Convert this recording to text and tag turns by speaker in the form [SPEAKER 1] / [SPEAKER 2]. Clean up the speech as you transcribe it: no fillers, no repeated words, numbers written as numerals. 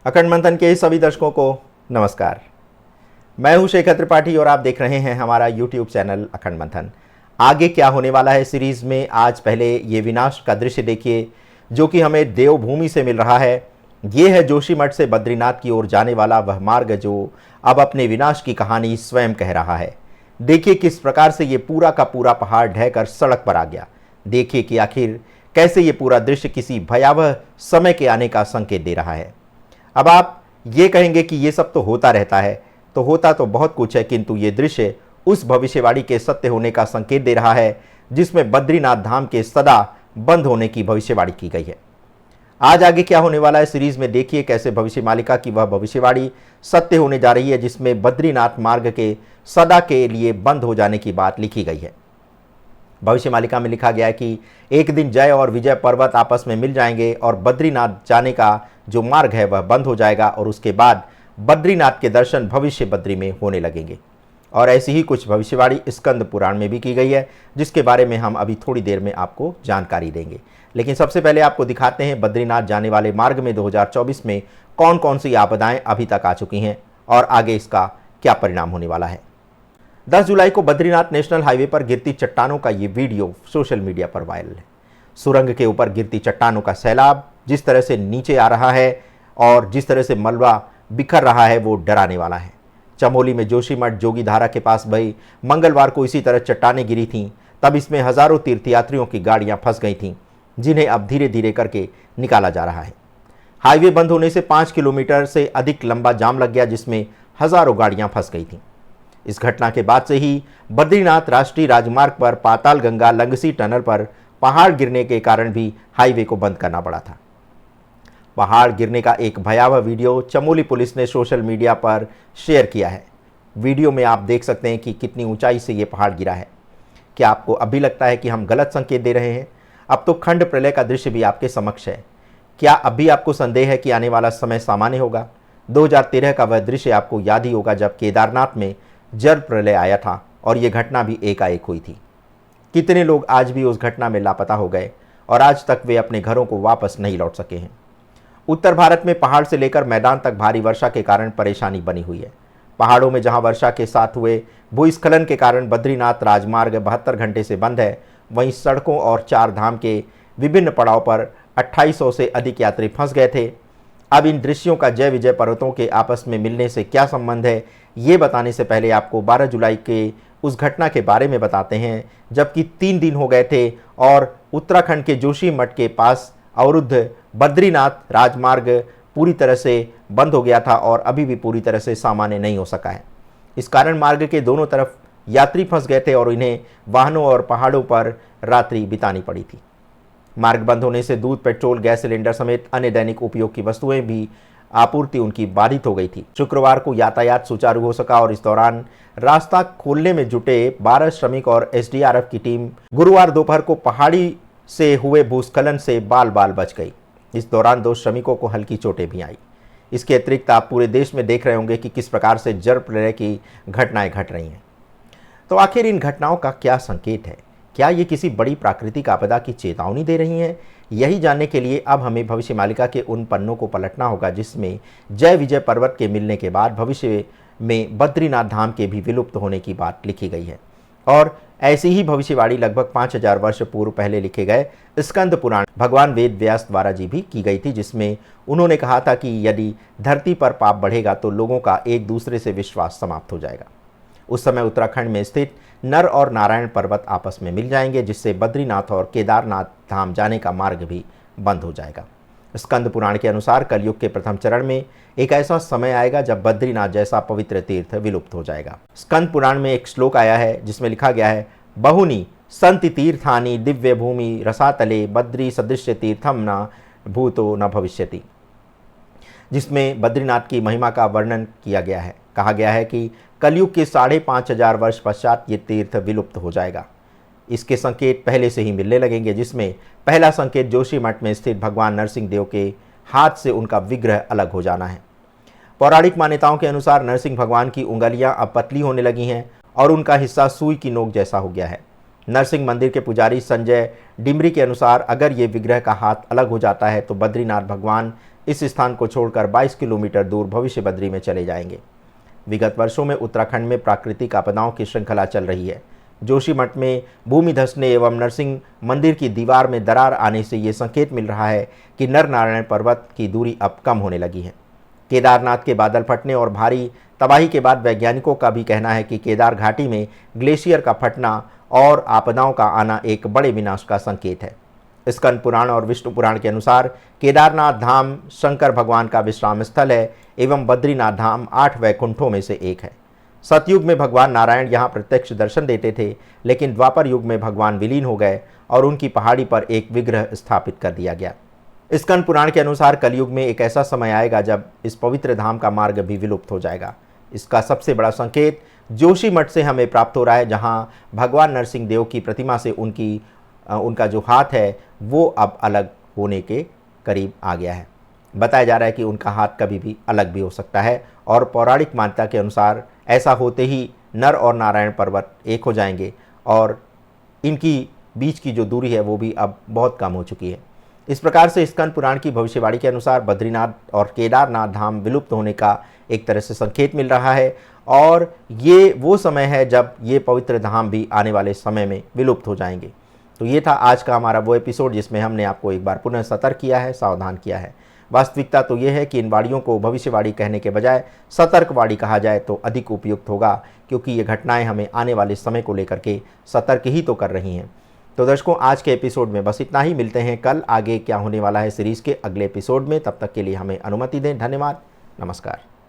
[SPEAKER 1] अखंड मंथन के सभी दर्शकों को नमस्कार। मैं हूं शेखर त्रिपाठी और आप देख रहे हैं हमारा YouTube चैनल अखंड मंथन। आगे क्या होने वाला है सीरीज में, आज पहले ये विनाश का दृश्य देखिए जो कि हमें देवभूमि से मिल रहा है। ये है जोशीमठ से बद्रीनाथ की ओर जाने वाला वह मार्ग जो अब अपने विनाश की कहानी स्वयं कह रहा है। देखिए किस प्रकार से ये पूरा का पूरा पहाड़ ढहकर सड़क पर आ गया। देखिए कि आखिर कैसे ये पूरा दृश्य किसी भयावह समय के आने का संकेत दे रहा है। अब आप ये कहेंगे कि ये सब तो होता रहता है, तो होता तो बहुत कुछ है, किंतु ये दृश्य उस भविष्यवाणी के सत्य होने का संकेत दे रहा है जिसमें बद्रीनाथ धाम के सदा बंद होने की भविष्यवाणी की गई है। आज आगे क्या होने वाला है सीरीज में देखिए कैसे भविष्य मालिका की वह भविष्यवाणी सत्य होने जा रही है जिसमें बद्रीनाथ मार्ग के सदा के लिए बंद हो जाने की बात लिखी गई है। भविष्य मालिका में लिखा गया है कि एक दिन जय और विजय पर्वत आपस में मिल जाएंगे और बद्रीनाथ जाने का जो मार्ग है वह बंद हो जाएगा और उसके बाद बद्रीनाथ के दर्शन भविष्य बद्री में होने लगेंगे। और ऐसी ही कुछ भविष्यवाणी स्कंद पुराण में भी की गई है जिसके बारे में हम अभी थोड़ी देर में आपको जानकारी देंगे। लेकिन सबसे पहले आपको दिखाते हैं बद्रीनाथ जाने वाले मार्ग में 2024 में कौन कौन सी आपदाएं अभी तक आ चुकी हैं और आगे इसका क्या परिणाम होने वाला है। 10 जुलाई को बद्रीनाथ नेशनल हाईवे पर गिरती चट्टानों का ये वीडियो सोशल मीडिया पर वायरल है। सुरंग के ऊपर गिरती चट्टानों का सैलाब जिस तरह से नीचे आ रहा है और जिस तरह से मलबा बिखर रहा है वो डराने वाला है। चमोली में जोशीमठ जोगी धारा के पास भाई मंगलवार को इसी तरह चट्टानें गिरी थीं। तब इसमें हजारों तीर्थयात्रियों की गाड़ियां फंस गई थीं जिन्हें अब धीरे धीरे करके निकाला जा रहा है। हाईवे बंद होने से 5 किलोमीटर से अधिक लंबा जाम लग गया जिसमें हजारों गाड़ियां फंस गई थीं। इस घटना के बाद से ही बद्रीनाथ राष्ट्रीय राजमार्ग पर पाताल गंगा लंगसी टनल पर पहाड़ गिरने के कारण भी हाईवे को बंद करना पड़ा था। पहाड़ गिरने का एक भयावह वीडियो चमोली पुलिस ने सोशल मीडिया पर शेयर किया है। वीडियो में आप देख सकते हैं कि कितनी ऊंचाई से ये पहाड़ गिरा है। क्या आपको अभी लगता है कि हम गलत संकेत दे रहे हैं? अब तो खंड प्रलय का दृश्य भी आपके समक्ष है। क्या अभी आपको संदेह है कि आने वाला समय सामान्य होगा? 2013 का वह दृश्य आपको याद ही होगा जब केदारनाथ में जल प्रलय आया था और यह घटना भी एकाएक हुई थी। कितने लोग आज भी उस घटना में लापता हो गए और आज तक वे अपने घरों को वापस नहीं लौट सके हैं। उत्तर भारत में पहाड़ से लेकर मैदान तक भारी वर्षा के कारण परेशानी बनी हुई है। पहाड़ों में जहां वर्षा के साथ हुए भूस्खलन के कारण बद्रीनाथ राजमार्ग 72 घंटे से बंद है, वहीं सड़कों और 4 धाम के विभिन्न पड़ाव पर 2800 से अधिक यात्री फंस गए थे। अब इन दृश्यों का जय विजय पर्वतों के आपस में मिलने से क्या संबंध है, ये बताने से पहले आपको 12 जुलाई के उस घटना के बारे में बताते हैं जबकि 3 दिन हो गए थे और उत्तराखंड के जोशीमठ के पास अवरुद्ध बद्रीनाथ राजमार्ग पूरी तरह से बंद हो गया था और अभी भी पूरी तरह से सामान्य नहीं हो सका है। इस कारण मार्ग के दोनों तरफ यात्री फंस गए थे और इन्हें वाहनों और पहाड़ों पर रात्रि बितानी पड़ी थी। मार्ग बंद होने से दूध, पेट्रोल, गैस सिलेंडर समेत अन्य दैनिक उपयोग की वस्तुएं भी आपूर्ति उनकी बाधित हो गई थी। शुक्रवार को यातायात सुचारू हो सका और इस दौरान रास्ता खोलने में जुटे 12 श्रमिक और एसडीआरएफ की टीम गुरुवार दोपहर को पहाड़ी से हुए भूस्खलन से बाल बाल बच गई। इस दौरान 2 श्रमिकों को हल्की चोटें भी आई। इसके अतिरिक्त आप पूरे देश में देख रहे होंगे कि किस प्रकार से जल प्रलय की घटनाएं घट रही हैं। तो आखिर इन घटनाओं का क्या संकेत है? क्या ये किसी बड़ी प्राकृतिक आपदा की चेतावनी दे रही हैं? यही जानने के लिए अब हमें भविष्य मालिका के उन पन्नों को पलटना होगा जिसमें जय विजय पर्वत के मिलने के बाद भविष्य में बद्रीनाथ धाम के भी विलुप्त होने की बात लिखी गई है। और ऐसी ही भविष्यवाणी लगभग 5000 वर्ष पूर्व पहले लिखे गए स्कंद पुराण भगवान वेद व्यास द्वारा जी भी की गई थी, जिसमें उन्होंने कहा था कि यदि धरती पर पाप बढ़ेगा तो लोगों का एक दूसरे से विश्वास समाप्त हो जाएगा। उस समय उत्तराखंड में स्थित नर और नारायण पर्वत आपस में मिल जाएंगे जिससे बद्रीनाथ और केदारनाथ धाम जाने का मार्ग भी बंद हो जाएगा। स्कंद पुराण के अनुसार कलयुग के प्रथम चरण में एक ऐसा समय आएगा जब बद्रीनाथ जैसा पवित्र तीर्थ विलुप्त हो जाएगा। स्कंद पुराण में एक श्लोक आया है जिसमें लिखा गया है, बहुनी संति तीर्थानि दिव्य भूमि रसातले बद्री सदृश तीर्थम न भूतो न भविष्यति, जिसमें बद्रीनाथ की महिमा का वर्णन किया गया है। कहा गया है कि कलयुग के 5500 वर्ष पश्चात ये तीर्थ विलुप्त हो जाएगा। इसके संकेत पहले से ही मिलने लगेंगे, जिसमें पहला संकेत जोशीमठ में स्थित भगवान नरसिंह देव के हाथ से उनका विग्रह अलग हो जाना है। पौराणिक मान्यताओं के अनुसार नरसिंह भगवान की उंगलियां अब पतली होने लगी हैं और उनका हिस्सा सुई की नोक जैसा हो गया है। नरसिंह मंदिर के पुजारी संजय डिमरी के अनुसार अगर ये विग्रह का हाथ अलग हो जाता है तो बद्रीनाथ भगवान इस स्थान को छोड़कर 22 किलोमीटर दूर भविष्य बद्री में चले जाएंगे। विगत वर्षों में उत्तराखंड में प्राकृतिक आपदाओं की श्रृंखला चल रही है। जोशीमठ में भूमि धंसने एवं नरसिंह मंदिर की दीवार में दरार आने से ये संकेत मिल रहा है कि नर नारायण पर्वत की दूरी अब कम होने लगी है। केदारनाथ के बादल फटने और भारी तबाही के बाद वैज्ञानिकों का भी कहना है कि केदार घाटी में ग्लेशियर का फटना और आपदाओं का आना एक बड़े विनाश का संकेत है। स्कंद पुराण और विष्णु पुराण के अनुसार केदारनाथ धाम शंकर भगवान का विश्राम स्थल है एवं बद्रीनाथ धाम 8 वैकुंठों में से एक है। सतयुग में भगवान नारायण यहाँ प्रत्यक्ष दर्शन देते थे, लेकिन द्वापर युग में भगवान विलीन हो गए और उनकी पहाड़ी पर एक विग्रह स्थापित कर दिया गया। स्कंद पुराण के अनुसार कलयुग में एक ऐसा समय आएगा जब इस पवित्र धाम का मार्ग भी विलुप्त हो जाएगा। इसका सबसे बड़ा संकेत जोशीमठ से हमें प्राप्त हो रहा है, जहाँ भगवान नरसिंह देव की प्रतिमा से उनका जो हाथ है वो अब अलग होने के करीब आ गया है। बताया जा रहा है कि उनका हाथ कभी भी अलग भी हो सकता है और पौराणिक मान्यता के अनुसार ऐसा होते ही नर और नारायण पर्वत एक हो जाएंगे और इनकी बीच की जो दूरी है वो भी अब बहुत कम हो चुकी है। इस प्रकार से स्कंद पुराण की भविष्यवाणी के अनुसार बद्रीनाथ और केदारनाथ धाम विलुप्त होने का एक तरह से संकेत मिल रहा है और ये वो समय है जब ये पवित्र धाम भी आने वाले समय में विलुप्त हो जाएंगे। तो ये था आज का हमारा वो एपिसोड जिसमें हमने आपको एक बार पुनः सतर्क किया है, सावधान किया है। वास्तविकता तो ये है कि इन वाणियों को भविष्यवाणी कहने के बजाय सतर्कवाणी कहा जाए तो अधिक उपयुक्त होगा, क्योंकि ये घटनाएं हमें आने वाले समय को लेकर के सतर्क ही तो कर रही हैं। तो दर्शकों, आज के एपिसोड में बस इतना ही। मिलते हैं कल आगे क्या होने वाला है सीरीज़ के अगले एपिसोड में। तब तक के लिए हमें अनुमति दें। धन्यवाद। नमस्कार।